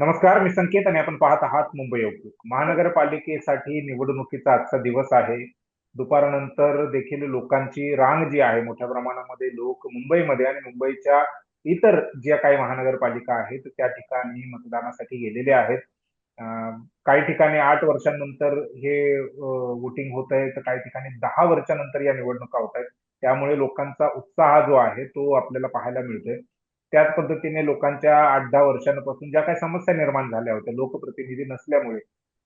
नमस्कार, मी संकेत आणि आपण पाहत आहात मुंबई आउटलुक. महानगरपालिकेसाठी निवडणुकीचा आजचा दिवस आहे. दुपारनंतर देखील लोकांची रांग जी आहे, मोठ्या प्रमाणामध्ये लोक मुंबईमध्ये आणि मुंबईच्या इतर ज्या काही महानगरपालिका आहेत त्या ठिकाणी मतदानासाठी गेलेले आहेत. अ, काही ठिकाणी 8 वर्षांनंतर हे वोटिंग होत आहे, तर काही ठिकाणी 10 वर्षानंतर या निवडणुका होत आहेत. त्यामुळे लोकांचा उत्साह जो आहे तो आपल्याला पाहायला मिळतोय. त्याच पद्धतीने लोकांच्या 8-10 वर्षांपासून ज्या काही समस्या निर्माण झाल्या होत्या लोकप्रतिनिधी नसल्यामुळे,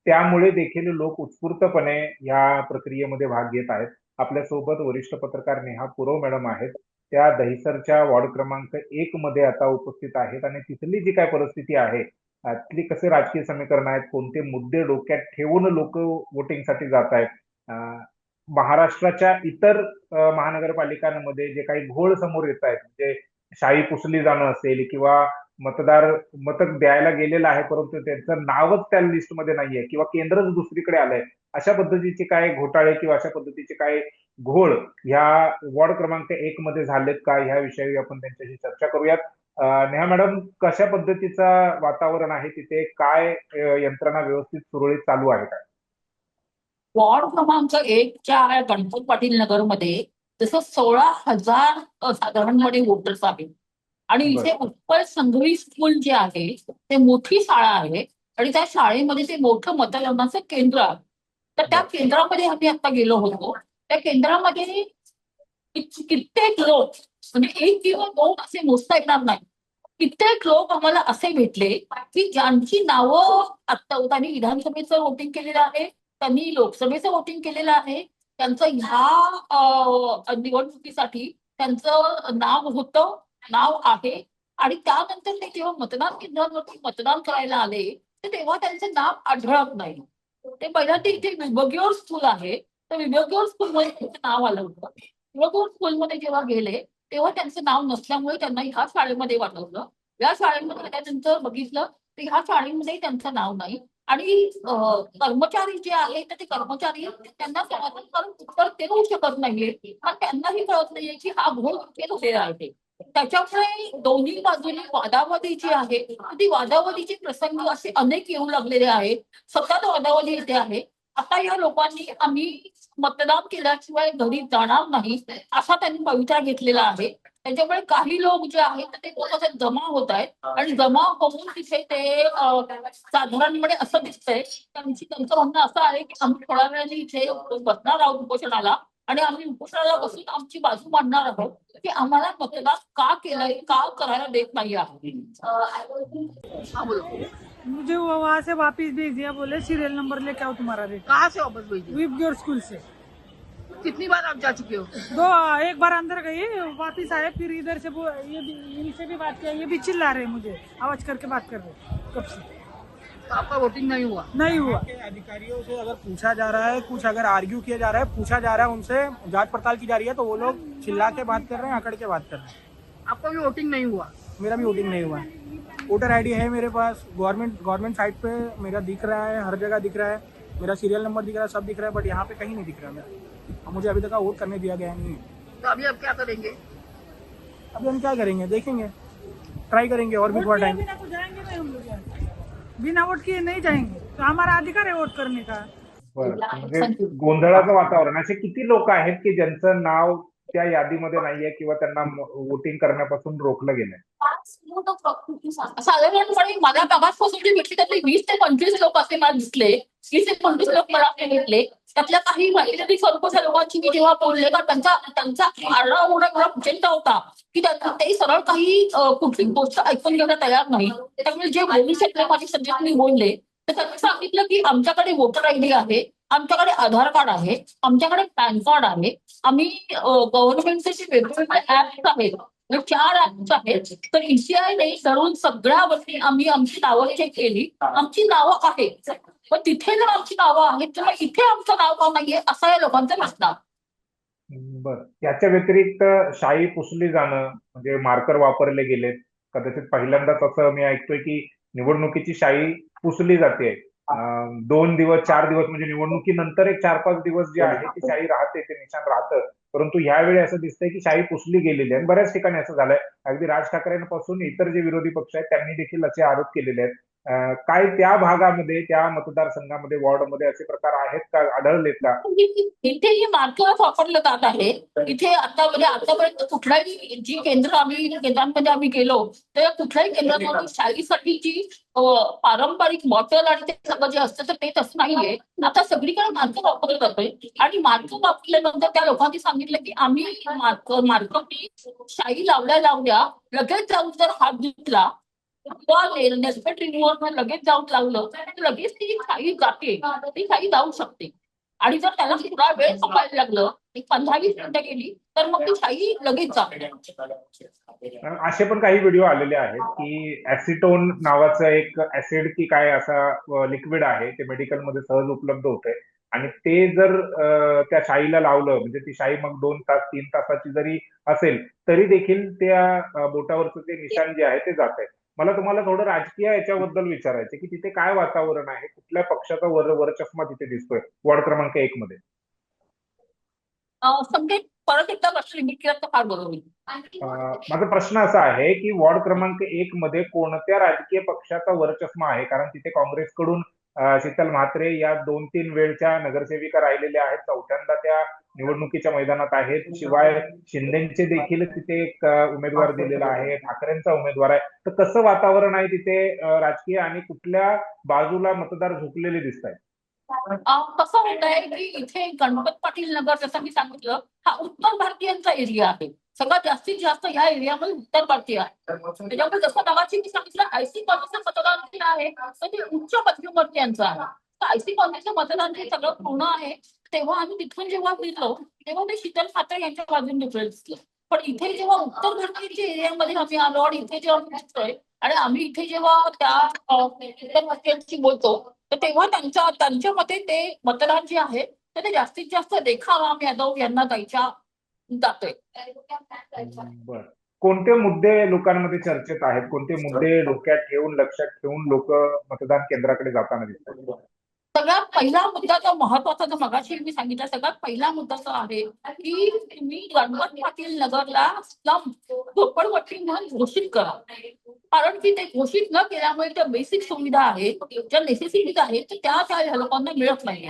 त्यामुळे देखील लोक उत्स्फूर्तपणे या प्रक्रियेमध्ये भाग घेत आहेत. आपल्यासोबत वरिष्ठ पत्रकार नेहा पुरव मॅडम आहेत. त्या दहिसरच्या वॉर्ड क्रमांक 1 मध्ये आता उपस्थित आहेत आणि तिथली जी काय परिस्थिती आहे, तिथली कसे राजकीय समीकरण आहेत, कोणते मुद्दे डोक्यात ठेवून लोक वोटिंगसाठी जात आहेत, महाराष्ट्राच्या इतर महानगरपालिकांमध्ये जे काही घोळ समोर येत आहेत, म्हणजे शाई पुसली जाणं असेल किंवा मतदार मत द्यायला गेलेला आहे परंतु त्यांचं नावच त्या लिस्टमध्ये नाहीये किंवा केंद्रच दुसरीकडे आलंय, अशा पद्धतीचे काय घोटाळे किंवा अशा पद्धतीचे काय घोळ ह्या वॉर्ड क्रमांक 1 मध्ये झालेत का, ह्या विषयी आपण त्यांच्याशी चर्चा करूयात. नेहा मॅडम, कशा पद्धतीचं वातावरण आहे तिथे, काय यंत्रणा व्यवस्थित सुरळीत चालू आहे का? वॉर्ड क्रमांक 1च्या गणपत पाटील नगरमध्ये जसं 16,000 साधारणपणे वोटर्स आहेत आणि इथे उत्कल संघवी स्कूल जे आहे ते मोठी शाळा आहे आणि त्या शाळेमध्ये ते मोठं मतदानाचं केंद्र आहे. तर त्या केंद्रामध्ये आम्ही आता गेलो होतो. त्या केंद्रामध्ये कित्येक लोक, म्हणजे एक किंवा दोन असे मोजता येणार नाही, कित्येक लोक आम्हाला असे भेटले की ज्यांची नावं आता त्यांनी विधानसभेचं वोटिंग केलेलं आहे, त्यांनी लोकसभेचं वोटिंग केलेलं आहे, त्यांचं ह्या निवडणुकीसाठी त्यांचं नाव होतं, नाव आहे आणि त्यानंतर ते जेव्हा मतदान केंद्रांवरती मतदान करायला आले तर तेव्हा त्यांचं नाव आढळत नाही. ते पहिल्यांदा इथे विभागीय स्कूल आहे, तर विभागीय स्कूलमध्ये त्यांचं नाव आलं होतं. विभागीय स्कूलमध्ये जेव्हा गेले तेव्हा त्यांचं नाव नसल्यामुळे त्यांना ह्या शाळेमध्ये पाठवलं. या शाळेमध्ये आल्यानंतर बघितलं तर ह्या शाळेमध्ये त्यांचं नाव नाही आणि कर्मचारी जे आहेत तर ते कर्मचारी त्यांना समाधानकारक उत्तर देऊ शकत नाहीये. पण त्यांनाही कळत नाहीये की हा घोळ कुठे झालेला आहे. त्याच्यामुळे दोन्ही बाजूनी वादावादी जी आहे ती वादावादीचे प्रसंग असे अनेक येऊ लागलेले आहेत. सतत वादावादी येते आहे. आता या लोकांनी आम्ही मतदान केल्याशिवाय घरी जाणार नाही असा त्यांनी पवित्रा घेतलेला आहे. त्याच्यामुळे काही लोक जे आहेत ते थोडंसं जमा होत आहेत आणि जमा होऊन तिथे ते साधारणपणे असं दिसतंय त्यांचं म्हणणं असं आहे की आम्ही थोड्या वेळाने इथे बसणार आहोत उपोषणाला आणि आम्ही उपोषणाला बसून आमची बाजू मांडणार आहोत की आम्हाला मतदान का केलंय, का करायला देत नाही आहे. मुझे वो वहाँ से वापस भेज दिया, बोले सीरियल नंबर लेके आओ तुम्हारा। कहाँ से वापस भेजी? विपग्योर स्कूल से। कितनी बार आप जा चुके हो? एक बार अंदर गई, वापस आए, फिर इधर से ये भी, इनसे भी बात किया, ये भी चिल्ला रहे मुझे, आवाज करके बात कर रहे कब से। तो आपका वोटिंग नहीं हुआ? नहीं हुआ। अधिकारियों से अगर पूछा जा रहा है, कुछ अगर आर्ग्यू किया जा रहा है, पूछा जा रहा है, उनसे जांच पड़ताल की जा रही है, तो वो लोग चिल्ला के बात कर रहे हैं, अकड़ के बात कर रहे हैं। आपका भी वोटिंग नहीं हुआ? मेरा भी वोटिंग नहीं हुआ। वोटर आईडी है मेरे पास, गवर्नमेंट साइट पे मेरा दिख रहा है, हर जगह दिख रहा है, मेरा सीरियल नंबर दिख रहा है, सब दिख रहा है, बट यहाँ पे कहीं नहीं दिख रहा मेरा। मुझे अभी तक वोट करने दिया गया नहीं है। तो अभी आप क्या करेंगे? अभी हम क्या करेंगे, देखेंगे, ट्राई करेंगे और भी थोड़ा टाइम। बिना तो जाएंगे नहीं हम लोग, बिना वोट किए नहीं जाएंगे, तो हमारा अधिकार है वोट करने का। म्हणजे गोंधळाचं वातावरण, असे किती लोक आहेत की ज्यांचं नाव त्या यादीमध्ये नाहीये किंवा त्यांना वोटिंग करण्यापासून रोखलं गेलंय? साधारणपणे मला मागासपासून जे भेटले त्यातले 20 ते 25 लोक असे मला दिसले. 20 ते 25 लोक मला भेटले. त्यातल्या काही महिलांनी सरपंच लोकांची मी जेव्हा बोलले तर त्यांचा आरडाओरडा एवढा प्रचंड होता की ते सरळ काही कुठली गोष्ट ऐकून घ्यायला तयार नाही. त्यामुळे जे बोलू शकले माझे सब्जेक्ट मी बोलले तर त्यांनी सांगितलं की आमच्याकडे वोटर आयडी आहे, आमच्याकडे आधार कार्ड आहे, आमच्याकडे पॅन कार्ड आहे, आम्ही गव्हर्नमेंटचे जे वेगवेगळे ऍप्स आहेत 4 ऍप्स आहेत, तर ईसीआयने धरून सगळ्यावरती आम्ही आमची नावं चेक केली, आमची नावं आहेत. पण तिथे जर आमची नावं आहेत तर मग इथे आमचं नाव का नाहीये असं या लोकांचं म्हणणं. बर, याच्या व्यतिरिक्त शाई पुसली जाणं, म्हणजे मार्कर वापरले गेलेत, कदाचित पहिल्यांदाच असं मी ऐकतोय की निवडणुकीची शाई पुसली जाते. 2 दिवस 4 दिवस म्हणजे निवडणुकीनंतर एक 4-5 दिवस जे आहे ती शाई राहते, ते निशाण राहतं, परंतु ह्यावेळी असं दिसतंय की शाई पुसली गेलेली आहे. बऱ्याच ठिकाणी असं झालंय, अगदी राज ठाकरेंपासून इतर जे विरोधी पक्ष आहेत त्यांनी देखील असे आरोप केलेले आहेत. काय त्या भागामध्ये, त्या मतदारसंघामध्ये, वॉर्डमध्ये असे प्रकार आहेत का, आढळलेत का? इथे जे मार्कर्स वापरलं जात आहे, इथे आता म्हणजे आतापर्यंत कुठल्याही जी केंद्रांमध्ये आम्ही गेलो तर कुठल्याही केंद्रामध्ये शाळेसाठी जी पारंपरिक बॉटल आणि ते सगळं जे असतं तर ते तसं नाहीये. आता सगळीकडे मार्कर वापरलं जातोय आणि मार्कर वापरल्यानंतर त्या लोकांनी सांगितलं की आम्ही मार्करनी शाई लावल्या लगेच जाऊन जर हात धुतला किंवा नेसपेट रिमूव्हर लगेच जाऊन लावलं तर लगेच ती शाई जाते, ती शाई जाऊ शकते. आणि जर त्याला थोडा वेळ थांबायला लागलं, एक 15-20 मिनिटं गेली तर मग ती शाई लगेच जाते. असे पण काही व्हिडिओ आलेले आहेत की ऍसिटोन नावाचं एक ऍसिड की काय असा लिक्विड आहे, ते मेडिकलमध्ये सहज उपलब्ध होतंय आणि ते जर त्या शाईला लावलं, म्हणजे ती शाई मग 2 तास 3 तासाची जरी असेल तरी देखील त्या बोटावरचं ते निशाण जे आहे ते जात आहे. मला तुम्हाला थोडं राजकीय याच्याबद्दल विचारायचं की तिथे काय वातावरण आहे, कुठल्या पक्षाचा वरचष्मा तिथे दिसतोय वॉर्ड क्रमांक 1 मध्ये? समजेल परत एकदा प्रश्न रिपीट केला तर फार बरं होईल. माझा प्रश्न असा आहे की वॉर्ड क्रमांक 1 मध्ये कोणत्या राजकीय पक्षाचा वरचष्मा आहे? कारण तिथे काँग्रेसकडून शीतल म्हात्रे या 2-3 वेळच्या नगरसेविका राहिलेल्या आहेत, चौथ्यांदा त्या निवडणुकीच्या मैदानात आहेत. शिवाय शिंदेचे देखील तिथे एक उमेदवार दिलेला आहे, ठाकरेंचा उमेदवार आहे. तर कसं वातावरण आहे तिथे राजकीय, आणि कुठल्या बाजूला मतदार झुकलेले दिसत आहेत? कसं होत आहे की इथे गणपत पाटील नगर जसं मी सांगितलं हा उत्तर भारतीयांचा एरिया आहे. सगळ्यात जास्तीत जास्त ह्या एरियामध्ये उत्तर भारतीय आहे. त्याच्यामुळे जसं मगाशी मी सांगितलं आयसी कॉलनीचं मतदान जे आहे तर ते उच्च मध्यमवर्गीयांचं आहे. तर आयसी कॉलनीचं मतदान जे सगळं पूर्ण आहे तेव्हा आम्ही तिथून जेव्हा फिरलो तेव्हा ते शीतल म्हात्रे यांच्या बाजूने डिफरन्स दिसलं. पण इथे जेव्हा उत्तर भारतीय एरियामध्ये आम्ही आलो आणि इथे जेव्हा दिसतोय आणि आम्ही इथे जेव्हा त्या उत्तर भारतीयांशी बोलतो तर तेव्हा त्यांच्या मते ते मतदान जे आहे तर ते जास्तीत जास्त रेखा राम यादव यांना द्यायच्या जातोय. बर, कोणते मुद्दे लोकांमध्ये चर्चेत आहेत, कोणते मुद्दे डोक्यात ठेवून, लक्षात ठेवून लोक मतदान केंद्राकडे जाताना दिसतात? सगळ्यात पहिला मुद्दा जो महत्वाचा जो मगाशी मी सांगितला सगळ्यात पहिला मुद्दा जो आहे की तुम्ही गणपत पाटील नगरला स्लम झोपडपट्टी म्हणून घोषित करा. कारण की ते घोषित न केल्यामुळे त्या बेसिक सुविधा आहेत, ज्या नेसेसिटीज आहेत त्या लोकांना मिळत नाही.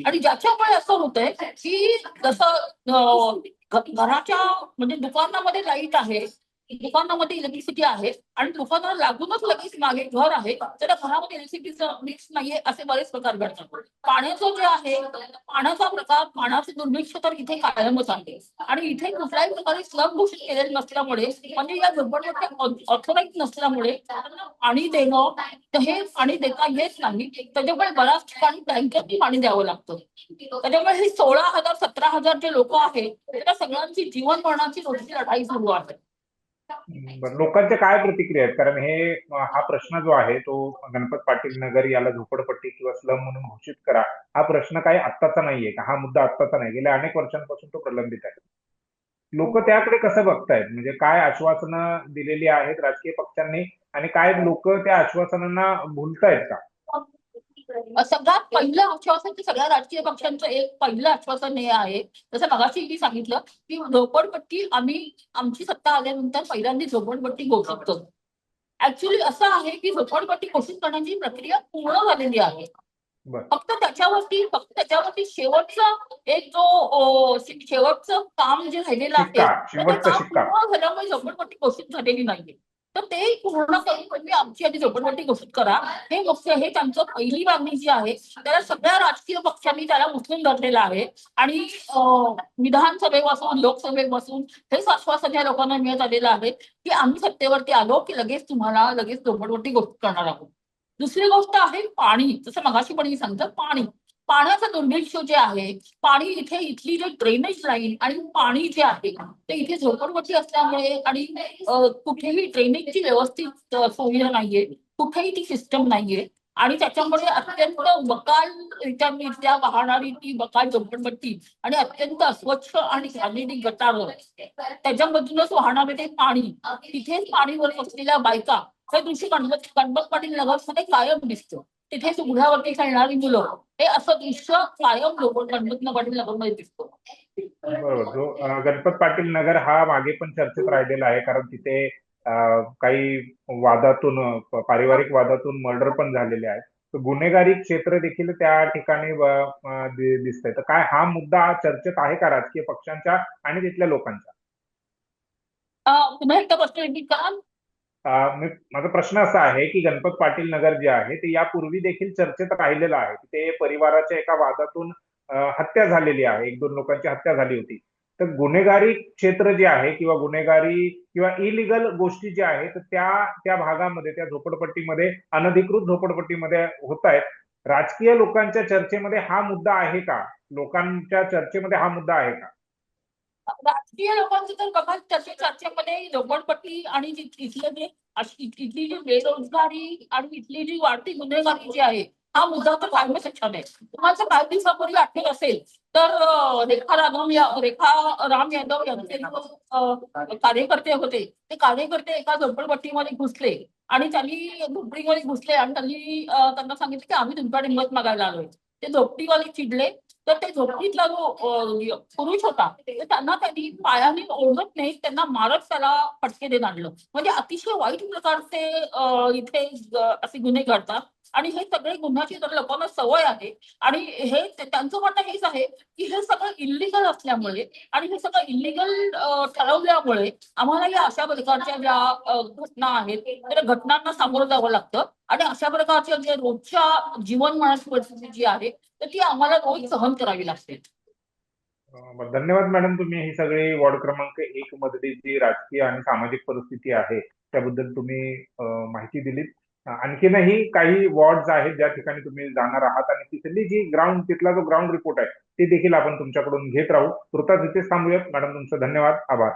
आणि ज्याच्यामुळे असं होतंय की जसं घराच्या म्हणजे दुकानामध्ये लाईट आहे, दुकानामध्ये इलेक्ट्रिसिटी आहे आणि दुकानाला लागूनच लगेच मागे घर आहे तर घरामध्ये इलेक्ट्रिसिटीचं मिक्स नाहीये असे बरेच प्रकार घडतात. पाण्याचं जे आहे पाण्याचा प्रकार, पाण्याचे दुर्भिक्ष तर इथे कायमच आहे आणि इथे कुठल्याही प्रकारे स्लम घोषित केलेले नसल्यामुळे म्हणजे या झोपडपट्ट्या ऑथोराईज नसल्यामुळे पाणी देणं तर हे पाणी देता येत नाही. त्याच्यामुळे बऱ्याच ठिकाणी टँकरनी पाणी द्यावं लागतं. त्याच्यामुळे हे 16,000-17,000 जे लोक आहेत त्या सगळ्यांची जीवन मरणाची मोठी लढाई सुरू आहे. बरं, लोकांच्या काय प्रतिक्रिया आहेत? कारण हा प्रश्न जो आहे तो गणपत पाटील नगर याला झोपडपट्टी किंवा स्लम म्हणून घोषित करा, हा प्रश्न काही आत्ताचा नाहीये का? हा मुद्दा आत्ताचा नाही, गेल्या अनेक वर्षांपासून तो प्रलंबित आहे. लोक त्याकडे कसं बघतायत, म्हणजे काय आश्वासनं दिलेली आहेत राजकीय पक्षांनी आणि काय लोक त्या आश्वासनांना भुलतायत का? सगळ्यात पहिलं आश्वासन की सगळ्या राजकीय पक्षांचं एक पहिलं आश्वासन हे आहे जसं मगाशी मी सांगितलं की झोपडपट्टी आम्ही आमची सत्ता आल्यानंतर पहिल्यांदा झोपडपट्टी घोषित करू. ऍक्च्युली असं आहे की झोपडपट्टी घोषित करण्याची प्रक्रिया पूर्ण झालेली आहे. बरं. फक्त त्याच्यावरती शेवटचं काम जे राहिलेलं आहे शिक्का, तर ते शेवटचा काम शिक्का. पूर्ण झाल्यामुळे झोपडपट्टी घोषित झालेली नाहीये. तर ते पूर्ण करून म्हणजे आमची आधी झोपडपट्टी घोषित करा हे मुख्य हे त्यांचं पहिली मागणी जी आहे त्याला सगळ्या राजकीय पक्षांनी त्याला उचलून धरलेलं आहे आणि विधानसभेपासून लोकसभेपासून हेच आश्वासन या लोकांना मिळत आलेलं आहे की आम्ही सत्तेवरती आलो की लगेच तुम्हाला लगेच झोपडपट्टी घोषित करणार आहोत. दुसरी गोष्ट आहे पाणी. जसं मगाशी पण मी सांगतं पाण्याचं दुर्भिक्ष जे आहे पाणी इथली जे ड्रेनेज लाईन आणि पाणी जे आहे ते इथे झोपडपट्टी असल्यामुळे आणि कुठेही ड्रेनेजची व्यवस्थित सुविधा नाहीये, कुठेही ती सिस्टम नाहीये आणि त्याच्यामुळे अत्यंत बकाल इथल्या वाहणारी ती बकाल झोपडपट्टी आणि अत्यंत अस्वच्छ आणि घाणेरडी गटारं त्याच्यामधूनच वाहणारे ते पाणी तिथेच पाणीवर बसलेल्या बायका हे दृश्य गणपत पाटील नगरमध्ये कायम दिसतं. तिथे उघड्यावरती खेळणारी मुलं हे असं दृश्य कायम गणपत पाटील नगरमध्ये दिसतो. बरोबर. जो गणपत पाटील नगर हा मागे पण चर्चेत राहिलेला आहे, कारण तिथे काही वादातून पारिवारिक वादातून मर्डर पण झालेले आहेत. तर गुन्हेगारी क्षेत्र देखील त्या ठिकाणी दिसतंय. तर काय हा मुद्दा चर्चेत आहे का राजकीय पक्षांच्या आणि तिथल्या लोकांच्या? पुन्हा एकदा प्रश्न repeat करा. माझा प्रश्न असा आहे की गणपत पाटील नगर जे आहे ते यापूर्वी देखील चर्चेत राहिलेलं आहे. ते परिवाराच्या एका वादातून हत्या झालेली आहे. 1-2 लोकांची हत्या झाली होती. तर गुन्हेगारी क्षेत्र जे आहे किंवा गुन्हेगारी किंवा इलिगल गोष्टी ज्या आहेत त्या त्या भागामध्ये, त्या झोपडपट्टीमध्ये, अनधिकृत झोपडपट्टीमध्ये होत आहेत. राजकीय लोकांच्या चर्चेमध्ये हा मुद्दा आहे का? लोकांच्या चर्चेमध्ये हा मुद्दा आहे का? राजकीय लोकांचं तर बघा, त्याच्या चर्चेमध्ये झोपडपट्टी आणि इथलं जे इथली जी बेरोजगारी आणि इथली जी वाढती गुन्हेगारी जी आहे, हा मुद्दा तर कायमच लक्षात आहे. तुम्हाला काही दिवसापूर्वी आठवत असेल तर रेखा राम यादव यांचे कार्यकर्ते होते. ते कार्यकर्ते एका झोपडपट्टीमध्ये घुसले आणि त्यांनी झोपडीमध्ये घुसले आणि त्यांना सांगितलं की आम्ही तुमच्याकडे मत मागायला आलोय. ते झोपडीवाले चिडले, तर ते झोपडीतला जो पुरुष होता तर त्यांनी पायाने ओढत नाही, त्यांना मारत त्याला फटके देत आणलं. म्हणजे अतिशय वाईट प्रकारचे इथे असे गुन्हे घडतात आणि हे सगळे गुन्ह्याची तर लोकांना सवय आहे. आणि हे त्यांचं म्हणणं हेच आहे की हे सगळं इल्लीगल असल्यामुळे आणि हे सगळं इल्लीगल ठरवल्यामुळे आम्हाला या अशा प्रकारच्या ज्या घटना आहेत त्या घटनांना सामोरं जावं लागतं आणि अशा प्रकारच्या जे रोजच्या जीवनमानाची परिस्थिती जी आहे तर ती आम्हाला रोज सहन करावी लागते. धन्यवाद मॅडम. तुम्ही ही सगळी वॉर्ड क्रमांक 1 मधली जी राजकीय आणि सामाजिक परिस्थिती आहे त्याबद्दल तुम्ही माहिती दिलीत. आणखीनही काही वॉर्ड्स आहेत ज्या ठिकाणी तुम्ही जाणार आहात आणि तिथली जी तिथला जो ग्राउंड रिपोर्ट आहे ते देखील आपण तुमच्याकडून घेत राहू. तुर्तास इथेच थांबूयात. मॅडम तुमचं धन्यवाद, आभार.